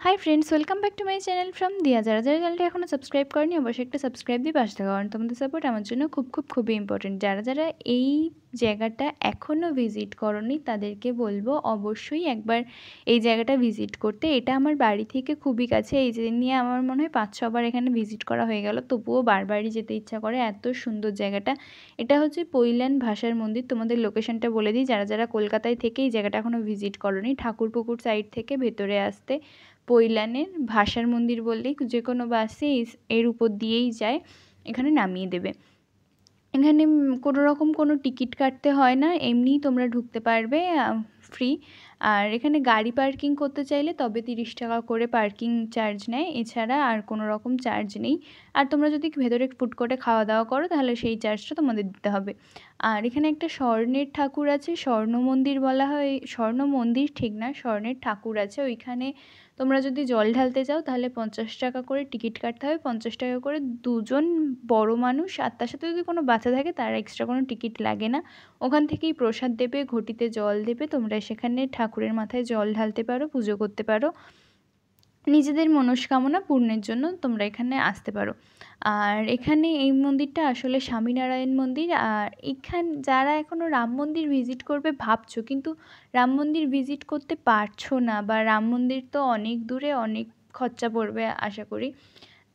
Hi friends, welcome back to my channel from দিয়া। যারা চ্যানেলটি এখনও সাবস্ক্রাইব করেনি অবশ্যই একটা সাবস্ক্রাইব দিয়ে পাশে থাকা, কারণ তোমাদের সাপোর্ট আমার জন্য খুবই ইম্পর্টেন্ট। যারা এই জায়গাটা এখনও ভিজিট করনি তাদেরকে বলবো অবশ্যই একবার এই জায়গাটা ভিজিট করতে। এটা আমার বাড়ি থেকে খুবই কাছে, এই যে নিয়ে আমার মনে হয় 5-6 বার এখানে ভিজিট করা হয়ে গেল, তবুও বারবারই যেতে ইচ্ছা করে, এত সুন্দর জায়গাটা। এটা হচ্ছে পৈলান ভাষার মন্দির। তোমাদের লোকেশনটা বলে দিই, যারা কলকাতায় থেকে এই জায়গাটা এখনও ভিজিট করনি, ঠাকুরপুকুর সাইড থেকে ভেতরে আসতে পৈলানের ভাষার মন্দির বললেই যে কোনো বাসে এর উপর দিয়েই যায়, এখানে নামিয়ে দেবে। এখানে কোনো রকম কোনো টিকিট কাটতে হয় না, এমনিই তোমরা ঢুকতে পারবে, ফ্রি। আর এখানে গাড়ি পার্কিং করতে চাইলে তবে 30 টাকা করে পার্কিং চার্জ নেয়, এছাড়া আর কোনো রকম চার্জ নেই। আর তোমরা যদি ভেতরে ফুড কোর্টে খাওয়া দাওয়া করো তাহলে সেই চার্জটা তোমাদের দিতে হবে। আর এখানে একটা স্বর্ণের ঠাকুর আছে, স্বর্ণ মন্দির বলা হয়, স্বর্ণ মন্দির ঠিক না, স্বর্ণের ঠাকুর আছে ওইখানে। তোমরা যদি জল ঢালতে চাও তাহলে 50 টাকা করে টিকিট কাটতে হবে, 50 টাকা করে দুজন বড় মানুষ, আর তার সাথে যদি কোনো বাচ্চা থাকে তার এক্সট্রা কোনো টিকিট লাগে না। ওখান থেকেই প্রসাদ দেবে, ঘটিতে জল দেবে, তোমরা সেখানে ঠাকুরের মাথায় জল ঢালতে পারো, পুজো করতে পারো, নিজেদের মনস্কামনা পূর্ণের জন্য তোমরা এখানে আসতে পারো। আর এখানে এই মন্দিরটা আসলে স্বামীনারায়ণ মন্দির। আর যারা এখনও রাম মন্দির ভিজিট করবে ভাবছো, কিন্তু রাম মন্দির ভিজিট করতে পারছো না, বা রাম মন্দির তো অনেক দূরে, অনেক খরচা পড়বে আশা করি,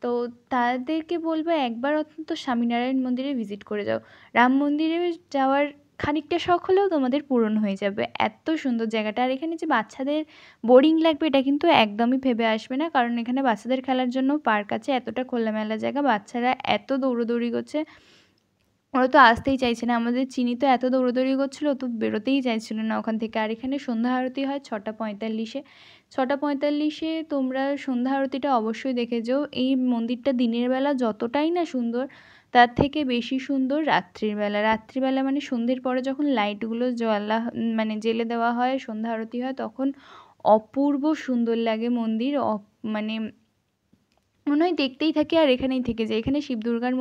তো তাদেরকে বলবো একবার অন্তত স্বামীনারায়ণ মন্দিরে ভিজিট করে যাও। রাম মন্দিরে যাওয়ার খানিকটা শখ হলেও তোমাদের পূরণ হয়ে যাবে, এত সুন্দর জায়গাটা। আর এখানে যে বাচ্চাদের বোরিং লাগবে এটা কিন্তু একদমই ভেবে আসবে না, কারণ এখানে বাচ্চাদের খেলার জন্য পার্ক আছে, এতটা খোলামেলা জায়গা, বাচ্চারা এত দৌড়োদৌড়ি করছে, ওরা তো আসতেই চাইছে না। আমাদের চিনি তো এত দৌড়োদৌড়ি করছিলো, তো বেরোতেই চাইছিল না ওখান থেকে। আর এখানে সন্ধ্যা আরতি হয় 6:45-এ, 6:45-এ তোমরা সন্ধ্যা আরতিটা অবশ্যই দেখে যেও। এই মন্দিরটা দিনের বেলা যতটাই না সুন্দর, তার থেকে বেশি সুন্দর রাত্রিবেলা। রাত্রিবেলা মানে সন্ধ্যের পরে যখন লাইটগুলো জ্বেলে দেওয়া হয়, সন্ধ্যা আরতি হয়, তখন অপূর্ব সুন্দর লাগে মন্দির, মানে মনে হয় দেখতেই থাকি আর এখানেই থেকে যায়। এখানে শিব দুর্গার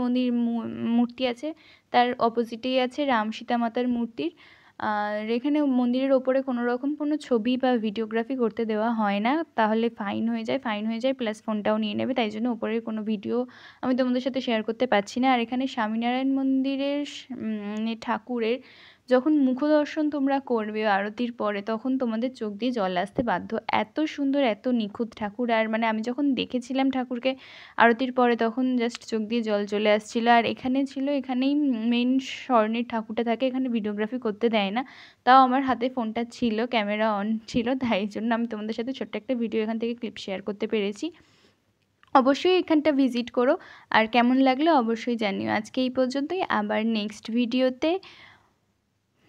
মূর্তি আছে, তার অপোজিটেই আছে রাম সীতা মাতার মূর্তির। আর এখানে মন্দিরের ওপরে কোনো রকম কোনো ছবি বা ভিডিওগ্রাফি করতে দেওয়া হয় না, তাহলে ফাইন হয়ে যায়, প্লাস ফোনটাও নিয়ে নেবে, তাই জন্য ওপরের কোনো ভিডিও আমি তোমাদের সাথে শেয়ার করতে পারছি না। আর এখানে স্বামীনারায়ণ মন্দিরের ঠাকুরের যখন মুখদর্শন তোমরা করবে আরতির পরে, তখন তোমাদের চোখ দিয়ে জল আসতে বাধ্য, এত সুন্দর, এত নিখুঁত ঠাকুর। আর মানে আমি যখন দেখেছিলাম ঠাকুরকে আরতির পরে, তখন জাস্ট চোখ দিয়ে জল চলে আসছিলো। আর এখানেই মেন স্বর্ণের ঠাকুরটা থাকে, এখানে ভিডিওগ্রাফি করতে দেয় না, তাও আমার হাতে ফোনটা ছিল, ক্যামেরা অন ছিল, তাই জন্য আমি তোমাদের সাথে ছোট্ট একটা ভিডিও এখান থেকে ক্লিপ শেয়ার করতে পেরেছি। অবশ্যই এখানটা ভিজিট করো, আর কেমন লাগলো অবশ্যই জানিও। আজকে এই পর্যন্তই, আবার নেক্সট ভিডিওতে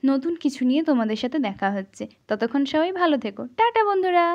নতুন কিছু নিয়ে তোমাদের সাথে দেখা হচ্ছে। ততক্ষণ সবাই ভালো থেকো, টাটা বন্ধুরা।